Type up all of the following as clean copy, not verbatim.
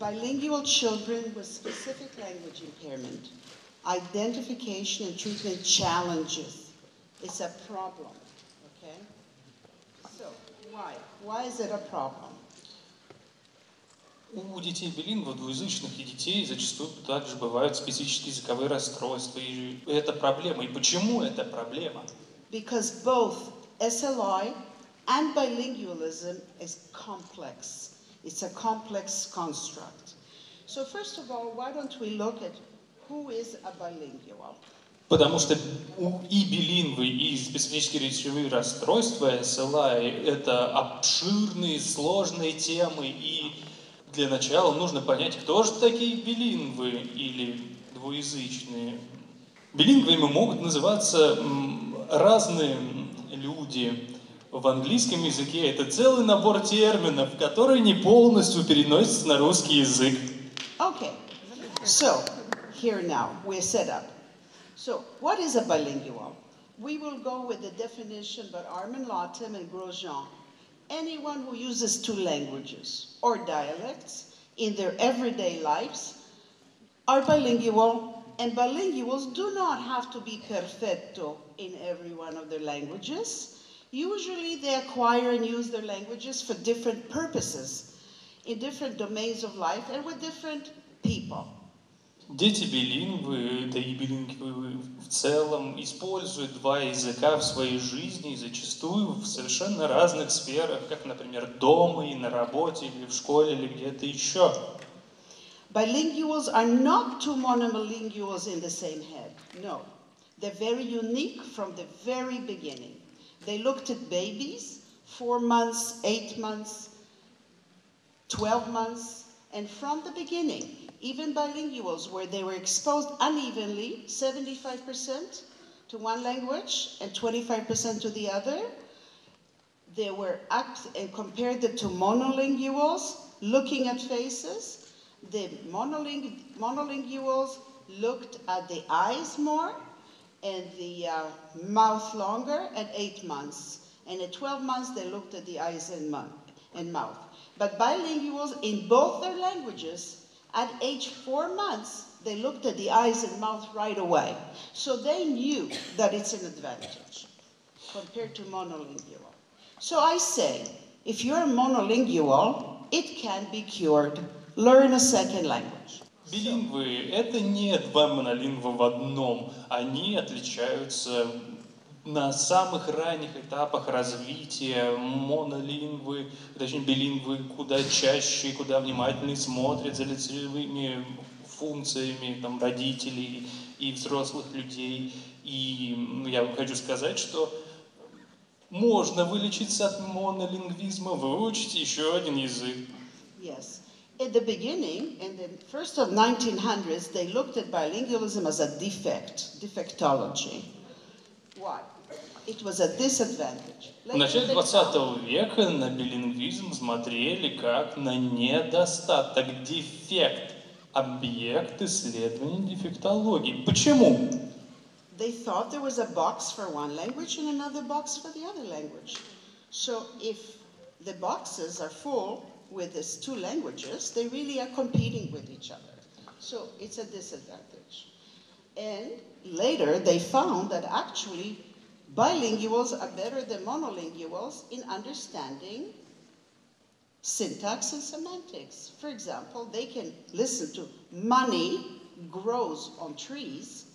bilingual children with specific language impairment, identification and treatment challenges. It's a problem, okay? So, why? Why is it a problem? У детей билингвов, двуязычных и детей зачастую также бывают специфические языковые расстройства. И это проблема. И почему это проблема? Because both SLI and bilingualism is complex. It's a complex construct. So first of all, why don't we look at who is a bilingual? Потому что и билингвы, и специфические речевые расстройства, SLI, это обширные, сложные темы, и для начала нужно понять, кто же такие билингвы или двуязычные. Билингвами могут называться разные люди. В английском языке это целый набор терминов, которые не полностью переносятся на русский язык. Okay, so here now we're set up. So what is a bilingual? We will go with the definition by Armin Lawton and Grosjean. Anyone who uses two languages or dialects in their everyday lives are bilingual, and bilinguals do not have to be perfecto in every one of their languages. Usually they acquire and use their languages for different purposes, in different domains of life and with different people. Дети билингвы, да и билингвы в целом, используют два языка в своей жизни и зачастую в совершенно разных сферах, как, например, дома и на работе, или в школе, или где-то еще. Bilinguals are not two monolinguals in the same head. No, they're very unique from the very beginning. They looked at babies, 4 months, 8 months, 12 months, and from the beginning, even bilinguals where they were exposed unevenly, 75% to one language and 25% to the other, they were and compared it to monolinguals, looking at faces. The monolinguals looked at the eyes more and the mouth longer at 8 months. And at 12 months, they looked at the eyes and mouth. But bilinguals in both their languages, at age 4 months, they looked at the eyes and mouth right away. So they knew that it's an advantage compared to monolingual. So I say, if you're monolingual, it can be cured. Learn a second language. Билингвы — это не два монолингва в одном. Они отличаются на самых ранних этапах развития. Монолингвы, точнее билингвы, куда чаще, куда внимательнее смотрят за лицевыми функциями там, родителей и взрослых людей. И я хочу сказать, что можно вылечиться от монолингвизма, выучить еще один язык. Yes. In the beginning, in the first of 1900s, they looked at bilingualism as a defectology. Why? It was a disadvantage. В начале 20 века на билингвизм смотрели как на недостаток, дефект, объект исследования дефектологии. Почему? They thought there was a box for one language and another box for the other language. So if the boxes are full with these two languages, they really are competing with each other. So it's a disadvantage. And later they found that actually bilinguals are better than monolinguals in understanding syntax and semantics. For example, they can listen to money grows on trees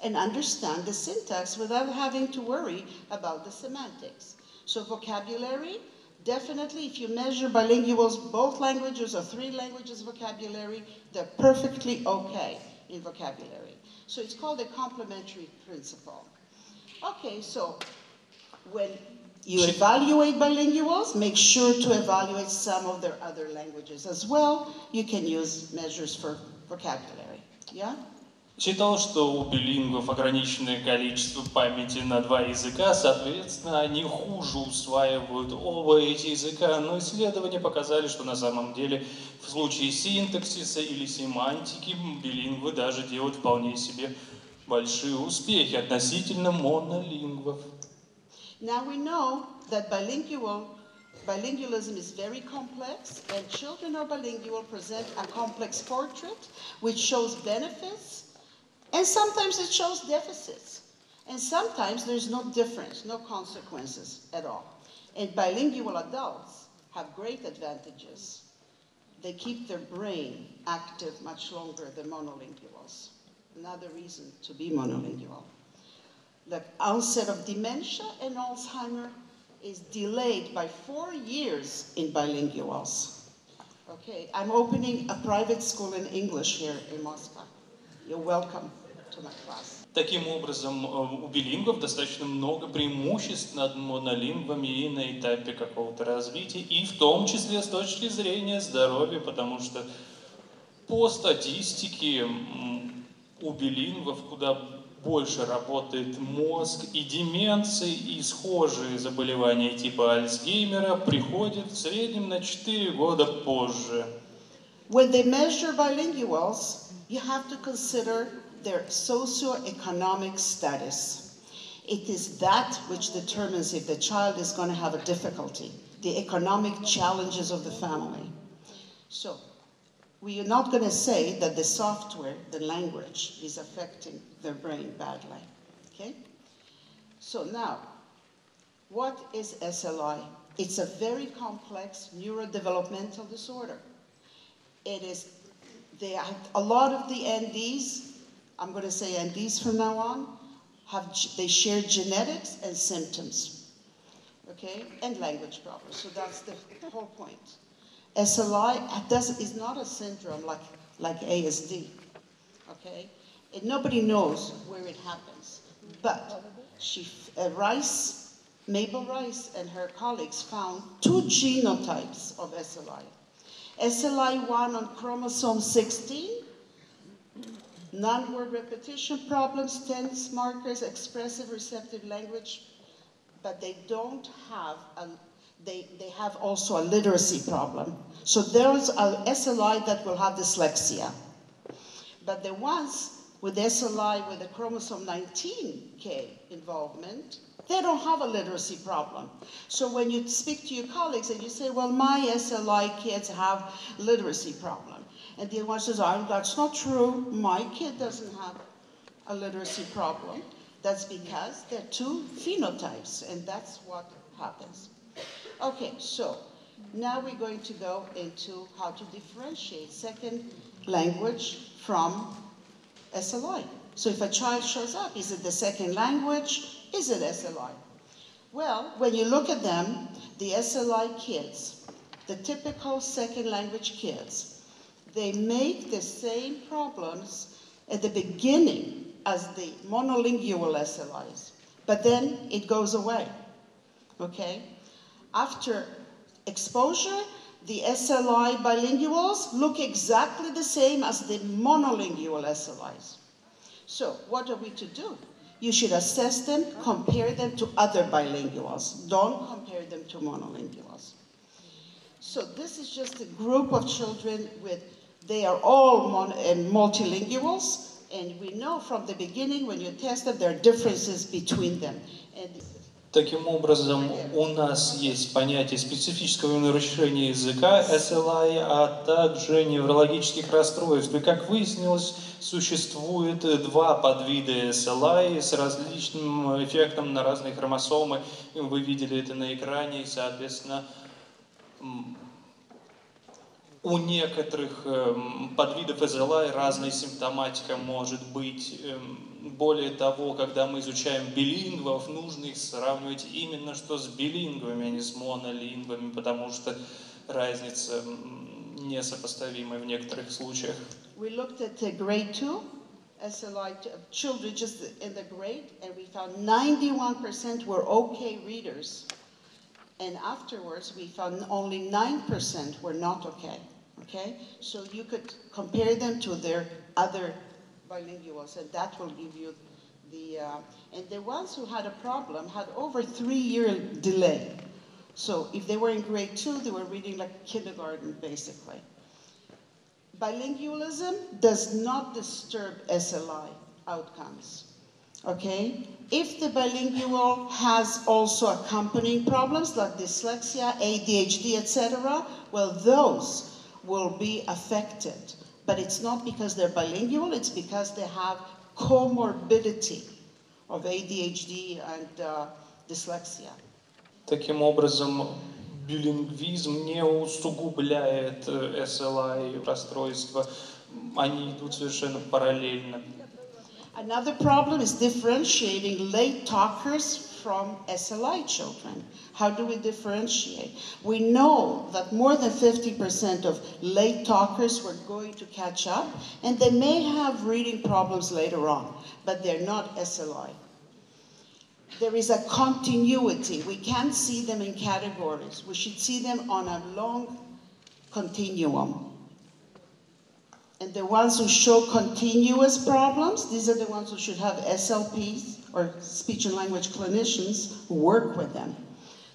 and understand the syntax without having to worry about the semantics. So vocabulary, definitely, if you measure bilinguals, both languages or 3 languages vocabulary, they're perfectly okay in vocabulary. So it's called a complementary principle. Okay, so when you evaluate bilinguals, make sure to evaluate some of their other languages as well. You can use measures for vocabulary, yeah? Считал, что у билингвов ограниченное количество памяти на 2 языка, соответственно, они хуже усваивают оба эти языка, но исследования показали, что на самом деле в случае синтаксиса или семантики билингвы даже делают вполне себе большие успехи относительно монолингвов. Now we know that bilingual Bilingualism is very complex, and children who are bilingual present a complex portrait which shows benefits, and sometimes it shows deficits. And sometimes there's no difference, no consequences at all. And bilingual adults have great advantages. They keep their brain active much longer than monolinguals. Another reason to be monolingual. The onset of dementia and Alzheimer is delayed by 4 years in bilinguals. Okay, I'm opening a private school in English here in Moscow. You're welcome to my class. Таким образом, у билингвов достаточно много преимуществ над монолингвами и на этапе какого-то развития, и в том числе с точки зрения здоровья, потому что по статистике у билингвов куда больше работает мозг, и деменции, и схожие заболевания типа Альцгеймера приходят в среднем на 4 года позже. When they measure bilinguals, you have to consider their socioeconomic status. It is that which determines if the child is going to have a difficulty, the economic challenges of the family. So, we are not going to say that the software, the language, is affecting their brain badly, okay? So now, what is SLI? It's a very complex neurodevelopmental disorder. It is, a lot of the NDs, I'm going to say NDs from now on, they share genetics and symptoms, okay? And language problems, so that's the whole point. SLI is not a syndrome like ASD, okay? And nobody knows where it happens. But Mabel Rice and her colleagues found 2 genotypes of SLI. SLI1 on chromosome 16, non-word repetition problems, tense markers, expressive receptive language, but they don't have they have also a literacy problem. So there's an SLI that will have dyslexia. But the ones with SLI with a chromosome 19K involvement, they don't have a literacy problem. So when you speak to your colleagues and you say, well, my SLI kids have literacy problem. And the other one says, oh, that's not true. My kid doesn't have a literacy problem. That's because there are 2 phenotypes, and that's what happens. Okay, so now we're going to go into how to differentiate second language from SLI. So if a child shows up, is it the second language? Is it SLI? Well, when you look at them, the SLI kids, the typical second language kids, they make the same problems at the beginning as the monolingual SLIs, but then it goes away, okay? After exposure, the SLI bilinguals look exactly the same as the monolingual SLIs. So what are we to do? You should assess them, compare them to other bilinguals. Don't compare them to monolinguals. So this is just a group of children they are all multilinguals, and we know from the beginning when you test them, there are differences between them. Таким образом, у нас есть понятие специфического нарушения языка, SLI, а также неврологических расстройств. И, как выяснилось, существует 2 подвида SLI с различным эффектом на разные хромосомы. Вы видели это на экране, и, соответственно, у некоторых подвидов SLI разная симптоматика может быть. Более того, когда мы изучаем билингвов, нужно их сравнивать именно что с билингвами, а не с монолингвами, потому что разница несопоставимая в некоторых случаях. We looked at grade 2 SLI children just in the grade, and we found 91% were okay readers. And afterwards, we found only 9% were not okay. Okay? So you could compare them to their other bilinguals, and that will give you and the ones who had a problem had over 3-year delay. So if they were in grade 2, they were reading like kindergarten, basically. Bilingualism does not disturb SLI outcomes. Okay? If the bilingual has also accompanying problems like dyslexia, ADHD, etc., well, those will be affected. But it's not because they're bilingual, it's because they have comorbidity of ADHD and dyslexia. Таким образом, билингвизм не усугубляет SLI расстройства, они идут совершенно параллельно. Another problem is differentiating late talkers from SLI children. How do we differentiate? We know that more than 50% of late talkers were going to catch up, and they may have reading problems later on, but they're not SLI. There is a continuity. We can't see them in categories. We should see them on a long continuum. And the ones who show continuous problems, these are the ones who should have SLPs, or speech and language clinicians, who work with them.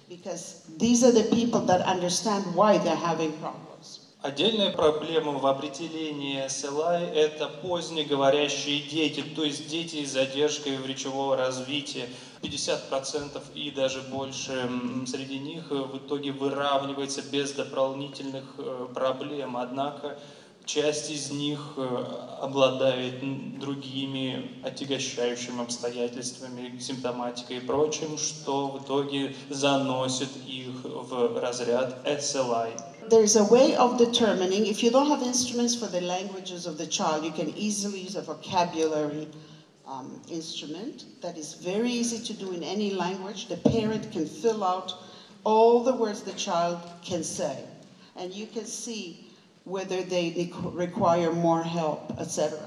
Because these are the people that understand why they're having problems. Отдельная проблема в определении SLI – это позднеговорящие дети, то есть дети с задержкой в речевого развития. 50% и даже больше среди них в итоге выравнивается без дополнительных проблем. Однако часть из них обладает другими отягощающими обстоятельствами, симптоматикой и прочим, что в итоге заносит их в разряд SLI. There is a way of determining, if you don't have instruments for the languages of the child, you can easily use a vocabulary instrument that is very easy to do in any language. The parent can fill out all the words the child can say, and you can see whether they require more help, etc.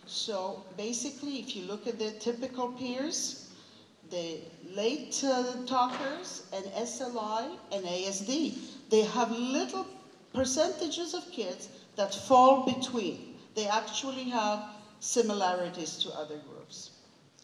So basically, if you look at the typical peers, the late talkers and SLI and ASD, they have little percentages of kids that fall between. They actually have similarities to other groups.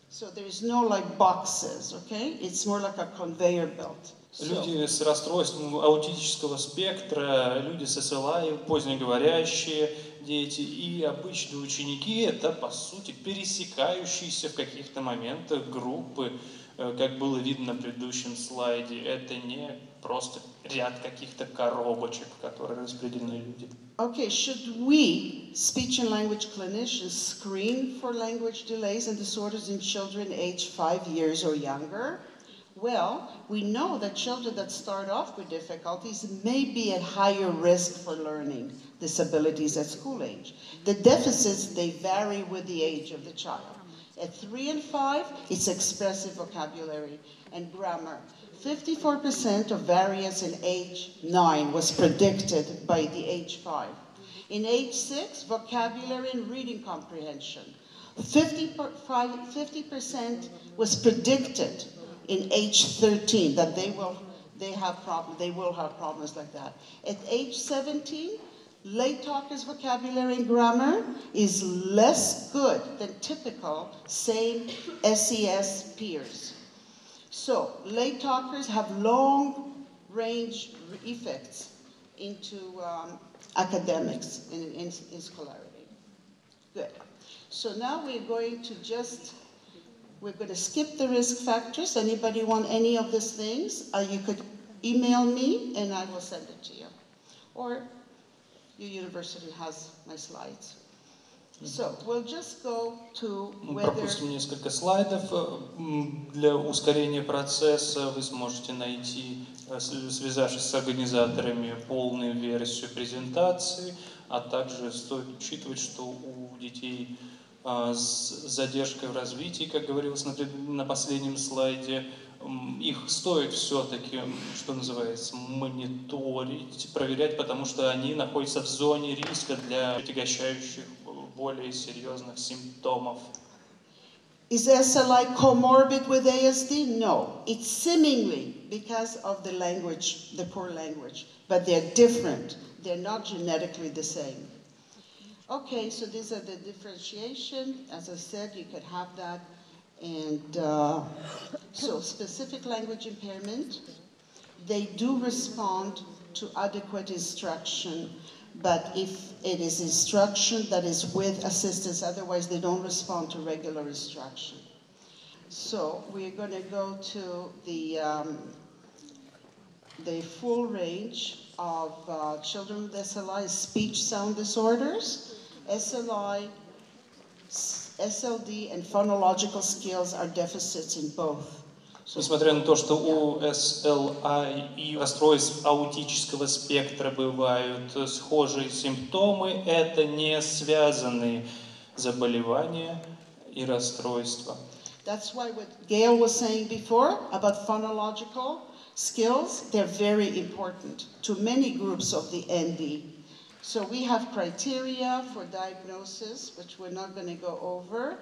So there is no like boxes, okay? It's more like a conveyor belt. Люди с расстройством аутического спектра, люди с SLI, позднеговорящие дети и обычные ученики – это, по сути, пересекающиеся в каких-то моментах группы, как было видно на предыдущем слайде. Это не просто ряд каких-то коробочек, в которые распределены люди. Okay, should we, speech and language clinicians, screen for language delays and disorders in children aged 5 years or younger? Well, we know that children that start off with difficulties may be at higher risk for learning disabilities at school age. The deficits, they vary with the age of the child. At 3 and 5, it's expressive vocabulary and grammar. 54% of variance in age 9 was predicted by the age 5. In age 6, vocabulary and reading comprehension. 50% was predicted in age 13 that they will have problems like that. At age 17, late talkers' vocabulary and grammar is less good than typical same SES peers. So late talkers have long-range effects into academics in scholarity. Good. So now we're going to skip the risk factors. Anybody want any of these things? You could email me and I will send it to you. Or your university has my slides. So we'll just go to whether... Пропустим несколько слайдов. Для ускорения процесса вы сможете найти, связавшись с организаторами, полную версию презентации, а также стоит учитывать, что у детей с задержкой в развитии, как говорилось на последнем слайде, их стоит все-таки, что называется, мониторить, проверять, потому что они находятся в зоне риска для отягощающих более серьезных симптомов. Is SLI comorbid with ASD? No. It's seemingly because of the language, the poor language, but they're different. They're not genetically the same. Okay, so these are the differentiation. As I said, you could have that. And so specific language impairment, they do respond to adequate instruction, but if it is instruction that is with assistance, otherwise they don't respond to regular instruction. So we're going to go to the full range of children with SLI, speech sound disorders. SLI, SLD, and phonological skills are deficits in both. Несмотря на то, что у SLI и расстройств аутического спектра бывают схожие симптомы, это не связанные заболевания и расстройства. That's why what Gail was saying before about phonological skills, they're very important to many groups of the ND. So we have criteria for diagnosis, which we're not going to go over.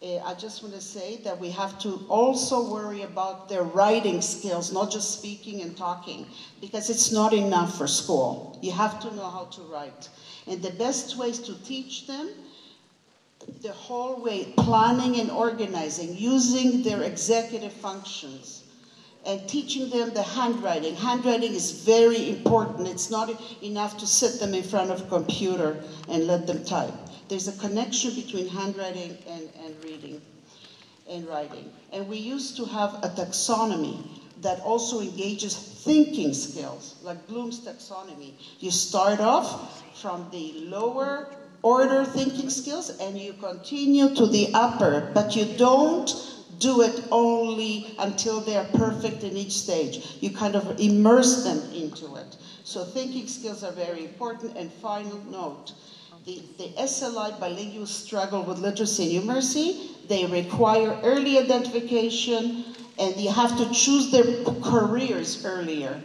I just want to say that we have to also worry about their writing skills, not just speaking and talking, because it's not enough for school. You have to know how to write. And the best ways to teach them, the whole way, planning and organizing, using their executive functions, and teaching them the handwriting. Handwriting is very important. It's not enough to sit them in front of a computer and let them type. There's a connection between handwriting and reading and writing. And we used to have a taxonomy that also engages thinking skills, like Bloom's taxonomy. You start off from the lower order thinking skills and you continue to the upper, but you don't do it only until they're perfect in each stage. You kind of immerse them into it. So thinking skills are very important. And final note, the SLI bilingual struggle with literacy and numeracy, they require early identification, and you have to choose their careers earlier.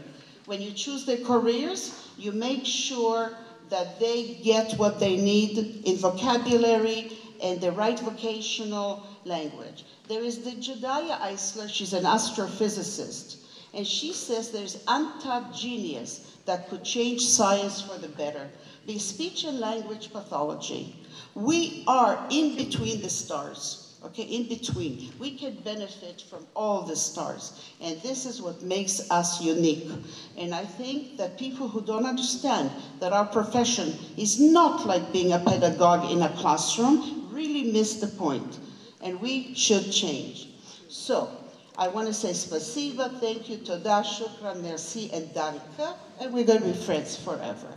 When you choose their careers, you make sure that they get what they need in vocabulary and the right vocational language. There is the Jediah Eisler, she's an astrophysicist, and she says there's untapped genius that could change science for the better. The speech and language pathology. We are in between the stars, okay, in between. We can benefit from all the stars, and this is what makes us unique. And I think that people who don't understand that our profession is not like being a pedagogue in a classroom really miss the point, and we should change. So, I want to say spasiba, thank you, toda, shukran, merci, and danke, and we're going to be friends forever.